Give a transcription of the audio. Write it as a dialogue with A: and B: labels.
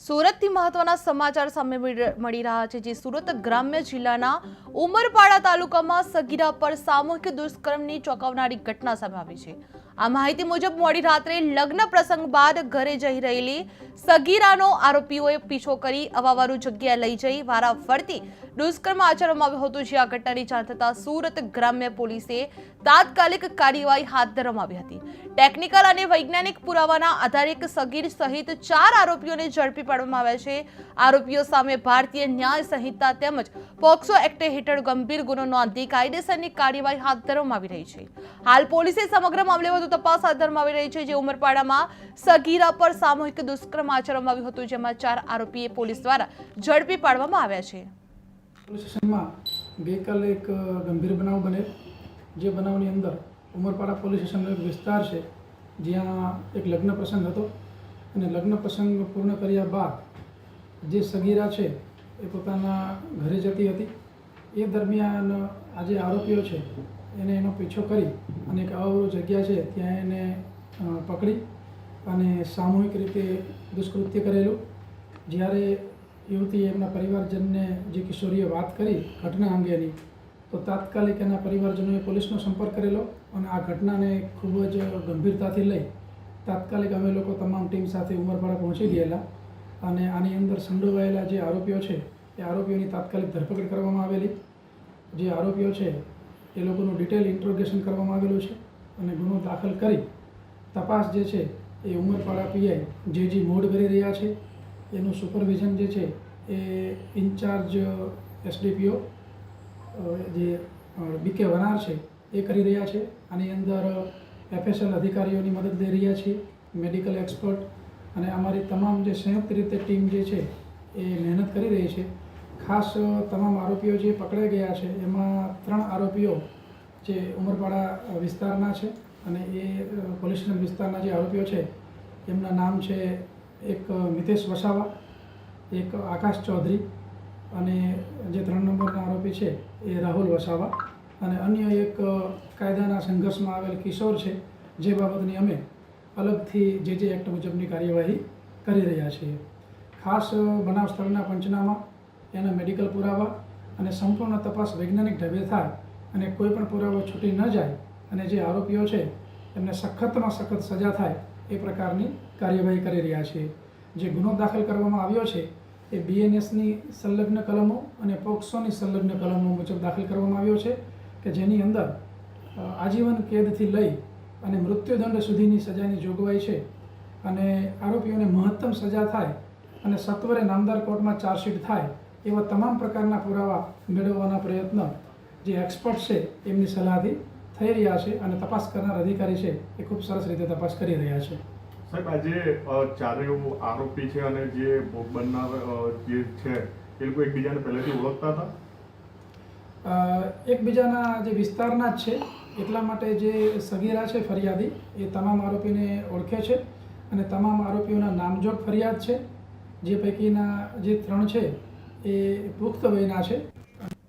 A: સુરતથી મહત્વના સમાચાર સામે મળી રહ્યા છે, જે સુરત ગ્રામ્ય જિલ્લાના ઉમરપાડા તાલુકામાં સગીરા પર સામૂહિક દુષ્કર્મની ચોંકાવનારી ઘટના સામે આવી છે। આ માહિતી મુજબ મોડી રાત્રે લગ્ન પ્રસંગ બાદ ઘરે જઈ રહેલી સગીરાનો આરોપીઓએ પીછો કરી અવાવરૂ જગ્યાએ લઈ જઈ વારાફરતી દુષ્કર્મ આચરવામાં આવ્યું હતું। જે આ ઘટનાની જાણ થતાં સુરત ગ્રામ્ય પોલીસે તાત્કાલિક કાર્યવાહી હાથ ધરવામાં આવી હતી। ટેકનિકલ અને વૈજ્ઞાનિક પુરાવાના આધારે એક સગીર સહિત 4 આરોપીઓને ઝડપી પાડવામાં આવ્યા છે। આરોપીઓ સામે ભારતીય ન્યાય સંહિતા તેમજ પોક્સો એક્ટ હેઠળ ગંભીર ગુનો નોંધી કાયદેસરની કાર્યવાહી હાથ ધરવામાં આવી રહી છે। હાલ પોલીસે સમગ્ર મામલે વધુ તપાસ હાથ ધરવામાં આવી રહી છે। જે ઉમરપાડામાં સગીરા પર સામૂહિક દુષ્કર્મ આચરવામાં આવ્યું હતું, જેમાં 4 આરોપીએ પોલીસ દ્વારા ઝડપી પાડવામાં આવ્યા છે।
B: પોલીસ સ્ટેશનમાં ગઈકાલે એક ગંભીર બનાવ બને, જે બનાવની અંદર ઉમરપાડા પોલીસ સ્ટેશનનો એક વિસ્તાર છે, જ્યાં એક લગ્ન પ્રસંગ હતો અને લગ્ન પ્રસંગ પૂર્ણ કર્યા બાદ જે સગીરા છે એ પોતાના ઘરે જતી હતી। એ દરમિયાન આ જે આરોપીઓ છે એને એનો પીછો કરી અને એક અવાવરૂ જગ્યા છે ત્યાં એને પકડી અને સામૂહિક રીતે દુષ્કૃત્ય કરેલું। જ્યારે યુવતીએ એમના પરિવારજનને જે કિશોરીએ વાત કરી ઘટના અંગેની, તો તાત્કાલિક એના પરિવારજનોએ પોલીસનો સંપર્ક કરેલો અને આ ઘટનાને ખૂબ જ ગંભીરતાથી લઈ તાત્કાલિક અમે લોકો તમામ ટીમ સાથે ઉમરપાડા પહોંચી ગયેલા અને આની અંદર સંડોવાયેલા જે આરોપીઓ છે એ આરોપીઓની તાત્કાલિક ધરપકડ કરવામાં આવેલી। જે આરોપીઓ છે એ લોકોનું ડિટેલ ઇન્ટ્રોગેશન કરવામાં આવેલું છે અને ગુનો દાખલ કરી તપાસ જે છે એ ઉમરપાડા પીઆઈ જે મોડ કરી રહ્યા છે। એનું સુપરવિઝન જે છે એ ઇન્ચાર્જ એસડીપીઓ જે બીકે વનાર છે એ કરી રહ્યા છે। આની અંદર એફએસએલ અધિકારીઓની મદદ લઈ રહ્યા છીએ, મેડિકલ એક્સપર્ટ અને અમારી તમામ જે સંયુક્ત રીતે ટીમ જે છે એ મહેનત કરી રહી છે। ખાસ તમામ આરોપીઓ જે પકડાઈ ગયા છે એમાં 3 આરોપીઓ જે ઉમરપાડા વિસ્તારના છે અને એ પોલીસ સ્ટેશન વિસ્તારના જે આરોપીઓ છે એમના નામ છે એક મિતેશ વસાવા, એક આકાશ ચૌધરી અને જે 3 નંબરના આરોપી છે એ રાહુલ વસાવા અને અન્ય એક કાયદાના સંઘર્ષમાં આવેલ કિશોર છે, જે બાબતની અમે અલગથી જે એક્ટ મુજબની કાર્યવાહી કરી રહ્યા છીએ। ખાસ બનાવ સ્થળના પંચનામા, એના મેડિકલ પુરાવા અને સંપૂર્ણ તપાસ વૈજ્ઞાનિક ઢબે થાય અને કોઈ પણ પુરાવો છૂટી ન જાય અને જે આરોપીઓ છે એમને સખતમાં સખત સજા થાય એ પ્રકારની કાર્યવાહી કરી રહ્યા છીએ। જે ગુનો દાખલ કરવામાં આવ્યો છે એ બીએનએસની સંલગ્ન કલમો અને પોક્સોની સંલગ્ન કલમો મુજબ દાખલ કરવામાં આવ્યો છે કે જેની અંદર આજીવન કેદથી લઈ અને મૃત્યુદંડ સુધીની સજાની જોગવાઈ છે અને આરોપીઓને મહત્તમ સજા થાય અને સત્વરે નામદાર કોર્ટમાં ચાર્જશીટ થાય એવા તમામ પ્રકારના પુરાવા મેળવવાના પ્રયત્ન જે એક્સપર્ટ છે એમની સલાહથી થઈ રહ્યા છે અને તપાસ કરનાર અધિકારી છે એ ખૂબ સરસ રીતે તપાસ કરી રહ્યા છે।
C: સાહેબ, આજે 4 આરોપી છે અને જે ભોગ બનનાર જે છે એ લોકો એકબીજાને પહેલેથી ઓળખતા હતા?
B: એકબીજાના જે વિસ્તારના જ છે, એટલા માટે જે સગીરા છે ફરિયાદી એ તમામ આરોપીને ઓળખે છે અને તમામ આરોપીઓના નામજોગ ફરિયાદ છે। જે પૈકીના જે 3 છે એ પુખ્ત વયના છે।